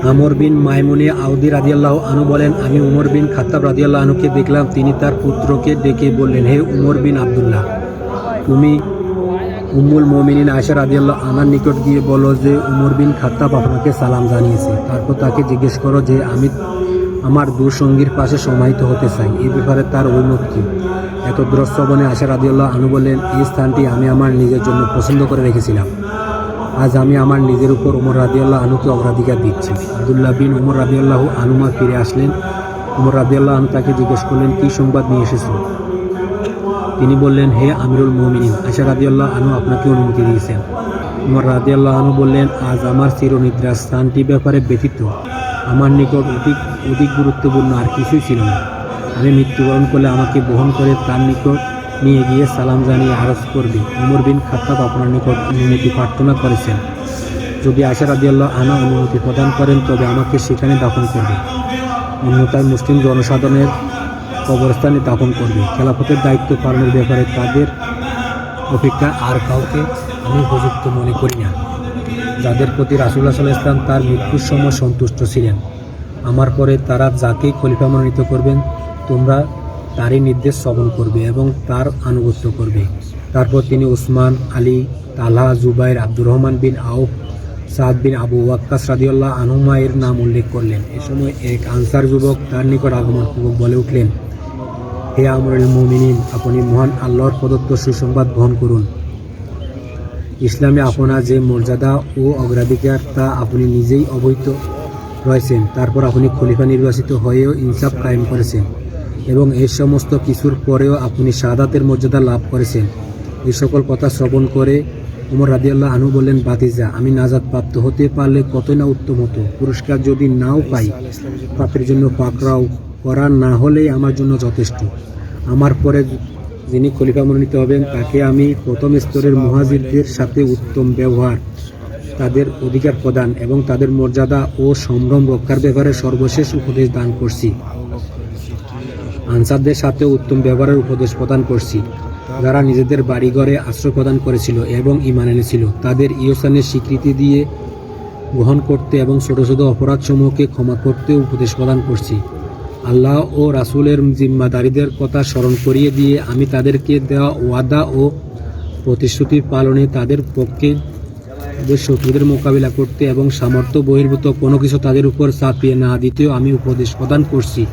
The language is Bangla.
আমর বিন মাইমুনে আউদি রাদিয়াল্লাহু আনহু বলেন, আমি উমর বিন খাত্তাব রাদিয়াল্লাহু আনহুকে দেখলাম, তিনি তার পুত্রকে ডেকে বললেন, হে উমর বিন আবদুল্লাহ, তুমি উম্মুল মুমিনিন আয়েশা রাদিয়াল্লাহু আনহার নিকট গিয়ে বলো যে উমর বিন খাত্তাব আপনাকে সালাম জানিয়েছে। তারপর তাকে জিজ্ঞেস করো যে আমি আমার দুঃসঙ্গীর পাশে সমাহিত হতে চাই, এই ব্যাপারে তার অভিমত কী। এতদ্র শ্রবণে আয়েশা রাদিয়াল্লাহু আনহু বললেন, এই স্থানটি আমি আমার নিজের জন্য পছন্দ করে রেখেছিলাম। আজ আমি আমার নিজের উপর উমর রাদিয়াল্লাহু আনহুকে অগ্রাধিকার দিচ্ছি। আব্দুল্লাহ বিন উমর রাদিয়াল্লাহু আনহুমা ফিরে আসলেন। উমর রাদিয়াল্লাহু আনহু তাকে জিজ্ঞেস করলেন, কী সংবাদ নিয়ে এসেছো? তিনি বললেন, হে আমিরুল মুমিনিন, আয়েশা রাদিয়াল্লাহু আনহু আপনাকে অনুমতি দিয়েছেন। উমর রাদিয়াল্লাহু আনহু বললেন, আজ আমার চিরনিদ্রার স্থানটি ব্যাপারে ব্যতীত আমার নিকট অধিক গুরুত্বপূর্ণ আর কিছুই ছিল না। আমি মৃত্যুবরণ করলে আমাকে বহন করে তার নিকট নিয়ে গিয়ে সালাম জানিয়ে আরজ করবে, উমর বিন খাত্তাব আপনার নিকট অনুমতি প্রার্থনা করেছেন। যদি আয়েশা রাদিয়াল্লাহু আনহা অনুমতি প্রদান করেন তবে আমাকে সেখানে দাফন করবে, অন্যথায় মুসলিম জনসাধারণের কবরস্থানে দাফন করবে। খেলাফতের দায়িত্ব পালনের ব্যাপারে তাদের অপেক্ষা আর কাউকে আমি উপযুক্ত মনে করি না, যাদের প্রতি রাসূলুল্লাহ সাল্লাল্লাহু আলাইহি ওয়াসাল্লাম তার মৃত্যুর সময় সন্তুষ্ট ছিলেন। আমার পরে তারা যাকেই খলিফা মনোনীত করবেন তোমরা তারই নির্দেশ শ্রবণ করবে এবং তার আনুগত্য করবে। তারপর তিনি উসমান, আলী, তালহা, জুবাইর, আব্দুর রহমান বিন আউফ, সাদ বিন আবু ওয়াক্কাস রাদিয়াল্লাহু আনহুমা এর নাম উল্লেখ করলেন। এ সময় এক আনসার যুবক তার নিকট আগমনপূর্বক বলে উঠলেন, হে আমিরুল মুমিনিন, আপনি মহান আল্লাহর প্রদত্ত সুসংবাদ বহন করুন। ইসলামে আপনার যে মর্যাদা ও অগ্রাধিকার তা আপনি নিজেই অবহিত রয়েছেন। তারপর আপনি খলিফা নির্বাচিত হয়েও ইনসাফ কায়েম করেছেন এবং এই সমস্ত কিছুর পরেও আপনি শাহাদাতের মর্যাদা লাভ করেছেন। এই সকল কথা শ্রবণ করে উমর রাদিয়াল্লাহু আনহু বললেন, বাতিজা, আমি নাজাত প্রাপ্ত হতে পারলে কতই না উত্তম হতো। পুরস্কার যদি নাও পাই, পাপের জন্য পাকড়াও করা না হলেই আমার জন্য যথেষ্ট। আমার পরে যিনি খলিফা মনোনীত হবেন তাকে আমি প্রথম স্তরের মুহাজিরদের সাথে উত্তম ব্যবহার, তাদের অধিকার প্রদান এবং তাদের মর্যাদা ও সম্ভ্রম রক্ষার ব্যাপারে সর্বশেষ উপদেশ দান করছি। আনসারদের সাথে উত্তম ব্যবহারের উপদেশ প্রদান করছি, যারা নিজেদের বাড়িঘরে আশ্রয় প্রদান করেছিল এবং ঈমান এনেছিল। তাদের ইহসানের স্বীকৃতি দিয়ে গ্রহণ করতে এবং ছোট ছোট অপরাধসমূহকে ক্ষমা করতে উপদেশ প্রদান করছি। আল্লাহ ও রাসূলের জিম্মাদারিদের কথা স্মরণ করিয়ে দিয়ে আমি তাদেরকে দেওয়া ওয়াদা ও প্রতিশ্রুতি পালনে তাদের পক্ষে শত্রুদের মোকাবিলা করতে এবং সামর্থ্য বহির্ভূত কোনো কিছু তাদের উপর চাপিয়ে না দিতেও আমি উপদেশ প্রদান করছি।